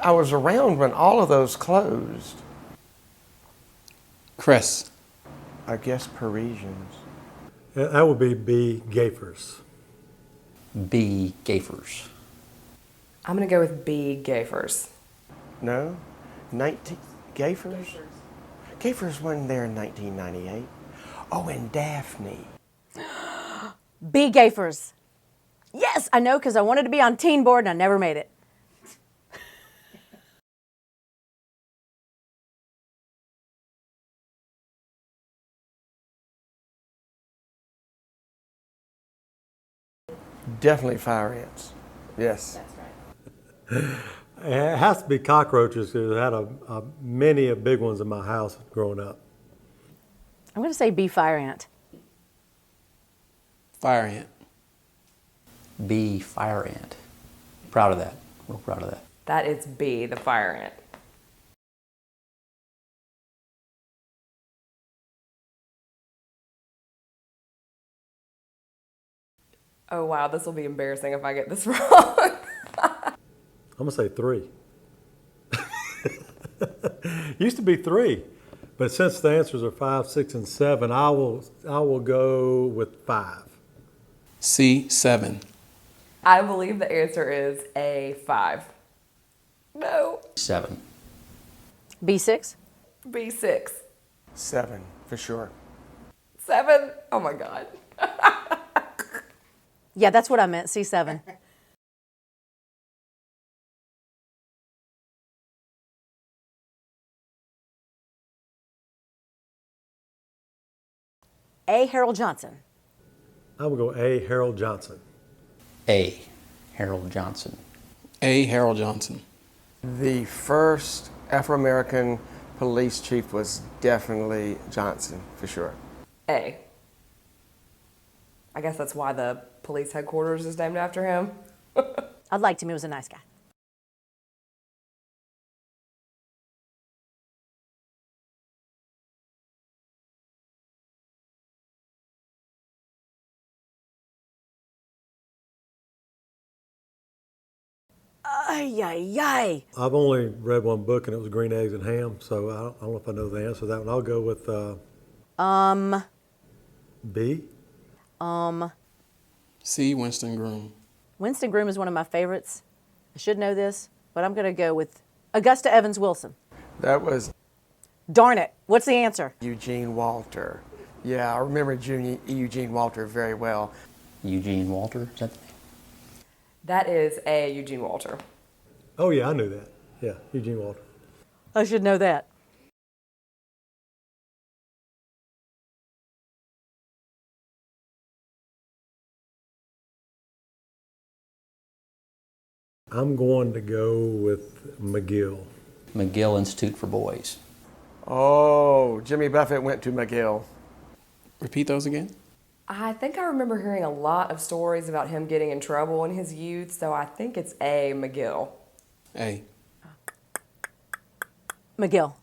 I was around when all of those closed. Chris. I guess Parisians. That would be B, Gafers. B, Gafers. I'm going to go with B, Gafers. No? 19... Gafers? Gafers wasn't there in 1998. Oh, and Daphne. B, Gafers. Yes, I know, because I wanted to be on teen board and I never made it. Definitely fire ants. Yes. That's right. It has to be cockroaches because I had many big ones in my house growing up. I'm going to say B, fire ant. Fire ant. B, fire ant. Proud of that. Real proud of that. That is B, the fire ant. Oh wow, this will be embarrassing if I get this wrong. I'm going to say 3. Used to be 3, but since the answers are 5, 6, and 7, I will go with 5. C, 7. I believe the answer is A, 5. No. 7. B6? B, 6. 7, for sure. 7? Oh my God. Yeah, that's what I meant, C7. A, Harold Johnson. I will go A, Harold Johnson. A, Harold Johnson. A, Harold Johnson. The first Afro-American police chief was definitely Johnson, for sure. A. I guess that's why the police headquarters is named after him. I liked him, he was a nice guy. Ay, ay, ay. I've only read one book and it was Green Eggs and Ham, so I don't know if I know the answer to that one. I'll go with B. C, Winston Groom. Winston Groom is one of my favorites. I should know this, but I'm going to go with Augusta Evans Wilson. That was Darn it. What's the answer? Eugene Walter. Yeah, I remember Eugene Walter very well. Eugene Walter, is that the name? That is A, Eugene Walter. Oh, yeah, I knew that. Yeah, Eugene Walter. I should know that. I'm going to go with McGill. McGill Institute for Boys. Oh, Jimmy Buffett went to McGill. Repeat those again. I think I remember hearing a lot of stories about him getting in trouble in his youth, so I think it's A, McGill. A. McGill.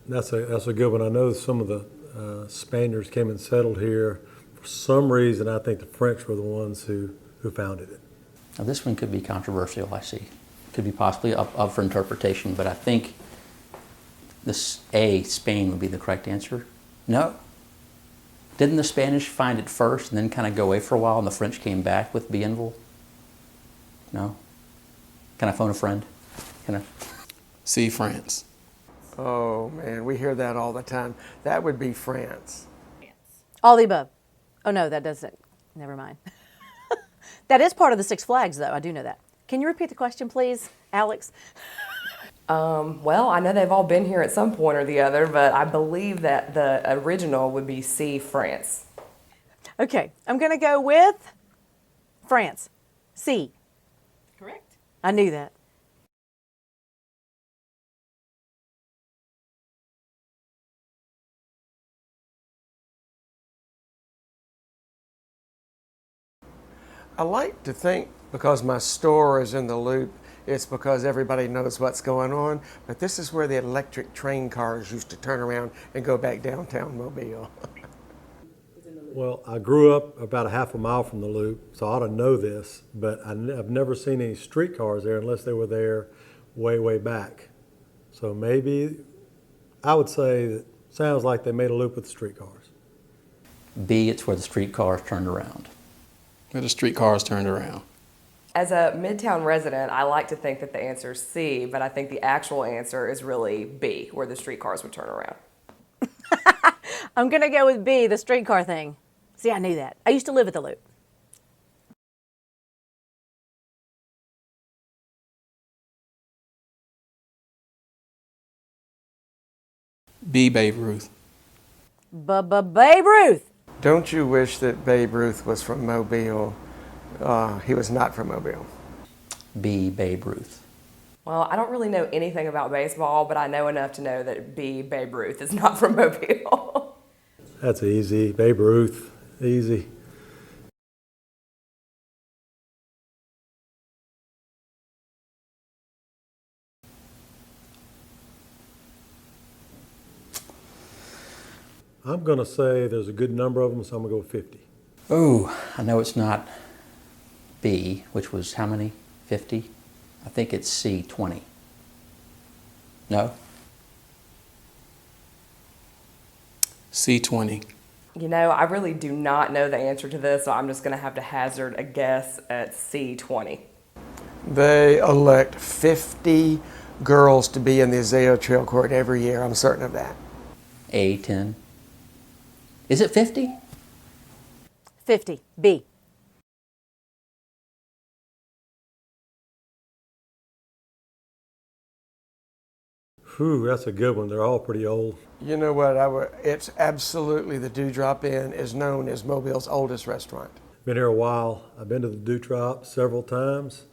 That's a good one. I know some of the Spaniards came and settled here. For some reason, I think the French were the ones who founded it. Now this one could be controversial, I see. Could be possibly up for interpretation, but I think this A, Spain, would be the correct answer. No. Didn't the Spanish find it first and then kind of go away for a while and the French came back with Bienville? No? Can I phone a friend? Can I? C, France. Oh, man, we hear that all the time. That would be France. All the above. Oh, no, that doesn't. Never mind. That is part of the Six Flags, though. I do know that. Can you repeat the question, please, Alex? Well, I know they've all been here at some point or the other, but I believe that the original would be C, France. Okay, I'm going to go with France. C. Correct. I knew that. I like to think because my store is in the loop, it's because everybody knows what's going on, but this is where the electric train cars used to turn around and go back downtown Mobile. Well, I grew up about a half a mile from the Loop, so I ought to know this, but I've never seen any streetcars there unless they were there way, way back. So maybe I would say that sounds like they made a loop with streetcars. B, it's where the streetcars turned around. Where the streetcars turned around. As a Midtown resident, I like to think that the answer is C, but I think the actual answer is really B, where the streetcars would turn around. I'm going to go with B, the streetcar thing. See, I knew that. I used to live at the Loop. B, Babe Ruth. Babe Ruth. Don't you wish that Babe Ruth was from Mobile? He was not from Mobile. B, Babe Ruth. Well, I don't really know anything about baseball, but I know enough to know that B, Babe Ruth is not from Mobile. That's easy. Babe Ruth, easy. I'm going to say there's a good number of them, so I'm going to go with 50. Oh, I know it's not B, which was how many? 50? I think it's C, 20. No? C, 20. You know, I really do not know the answer to this, so I'm just going to have to hazard a guess at C, 20. They elect 50 girls to be in the Azalea Trail Court every year. I'm certain of that. A, 10. Is it 50? 50. B. Whew, that's a good one. They're all pretty old. You know what? It's absolutely the Dewdrop Inn is known as Mobile's oldest restaurant. Been here a while. I've been to the Dewdrop several times.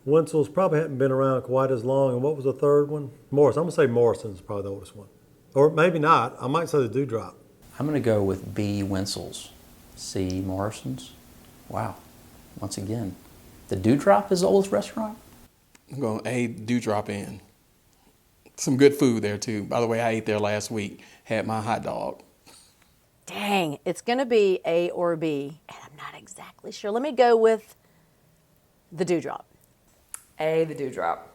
Wenzel's probably hadn't been around quite as long. And what was the third one? Morrison. I'm going to say Morrison's probably the oldest one. Or maybe not. I might say the Dewdrop. I'm going to go with B, Wenzel's. C, Morrison's. Wow. Once again, the Dewdrop is the oldest restaurant? I'm going A, Dewdrop Inn. Some good food there too. By the way, I ate there last week. Had my hot dog. Dang, it's going to be A or B, and I'm not exactly sure. Let me go with the Dewdrop. A, the Dewdrop.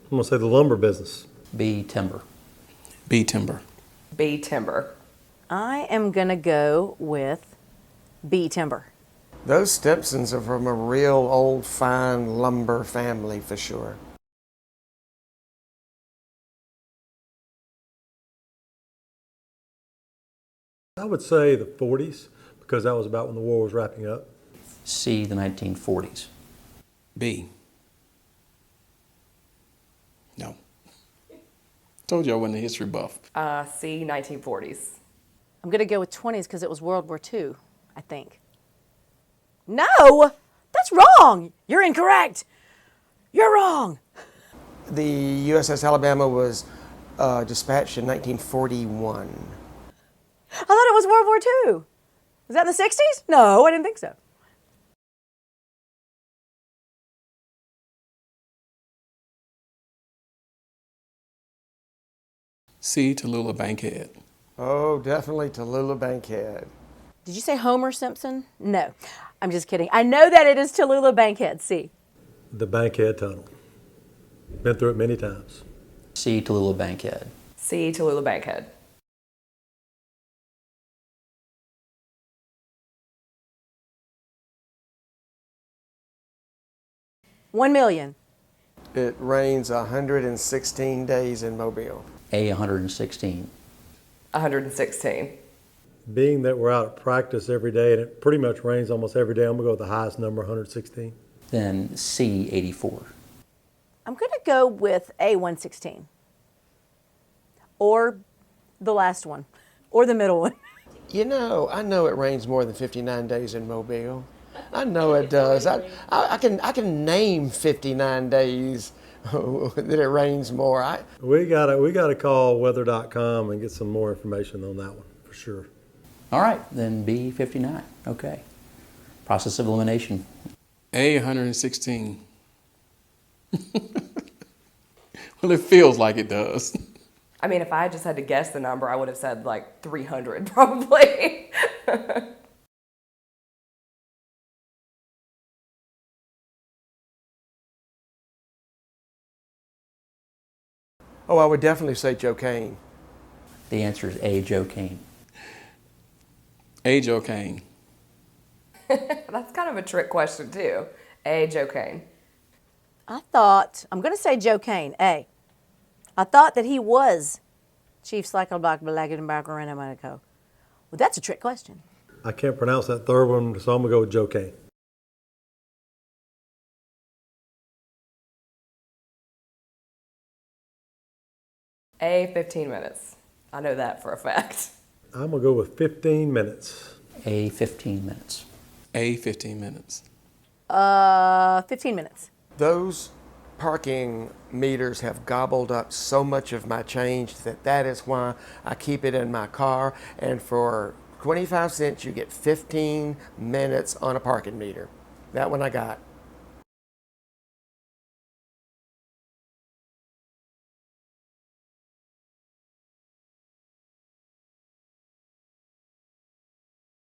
I'm going to say the lumber business. B, Timber. B, Timber. B, Timber. I am going to go with B, Timber. Those Stimpsons are from a real old fine lumber family for sure. I would say the 40s because that was about when the war was wrapping up. C, the 1940s. B. No. Told you I wasn't a history buff. C, 1940s. I'm going to go with 20s because it was World War II, I think. No, that's wrong. You're incorrect. You're wrong. The USS Alabama was dispatched in 1941. I thought it was World War II. Was that in the 60s? No, I didn't think so. C, Tallulah Bankhead. Oh, definitely Tallulah Bankhead. Did you say Homer Simpson? No, I'm just kidding. I know that it is Tallulah Bankhead. C. The Bankhead Tunnel. Been through it many times. C, Tallulah Bankhead. C, Tallulah Bankhead. $1 million. It rains 116 days in Mobile. A, 116. 116. Being that we're out at practice every day and it pretty much rains almost every day, I'm going to go with the highest number, 116. Then C, 84. I'm going to go with A, 116. Or the last one. Or the middle one. You know, I know it rains more than 59 days in Mobile. I know it does. I can name 59 days that it rains more. We gotta call weather.com and get some more information on that one for sure. All right, then B, 59. Okay. Process of elimination. A, 116. Well, it feels like it does. I mean, if I just had to guess the number, I would have said like 300 probably. Oh, I would definitely say Joe Cain. The answer is A, Joe Cain. A. Joe Cain. That's kind of a trick question too. A. Joe Cain. I'm going to say Joe Cain, A. I thought that he was Chief Slackleback. Well, that's a trick question. I can't pronounce that third one, so I'm going to go with Joe Cain. A. 15 minutes. I know that for a fact. I'm going to go with 15 minutes. A, 15 minutes. A. 15 minutes. 15 minutes. Those parking meters have gobbled up so much of my change that is why I keep it in my car. And for 25 cents, you get 15 minutes on a parking meter. That one I got.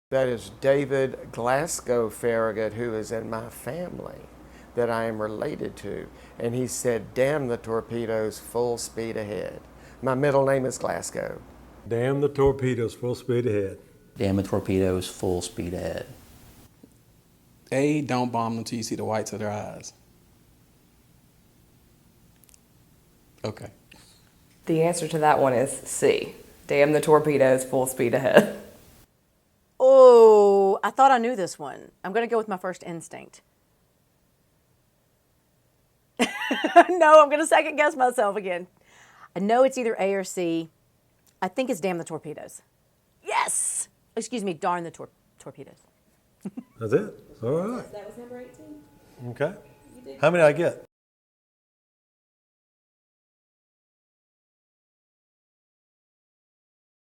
That is David Glasgow Farragut, who is in my family that I am related to. And he said, damn the torpedoes, full speed ahead. My middle name is Glasgow. Damn the torpedoes, full speed ahead. Damn the torpedoes, full speed ahead. A. Don't bomb them until you see the whites of their eyes. Okay. The answer to that one is C. Damn the torpedoes, full speed ahead. Oh, I thought I knew this one. I'm going to go with my first instinct. No, I'm going to second guess myself again. I know it's either A or C. I think it's damn the torpedoes. Yes! Excuse me, darn the torpedoes. That's it? All right. That was number 18. Okay. How many did I get?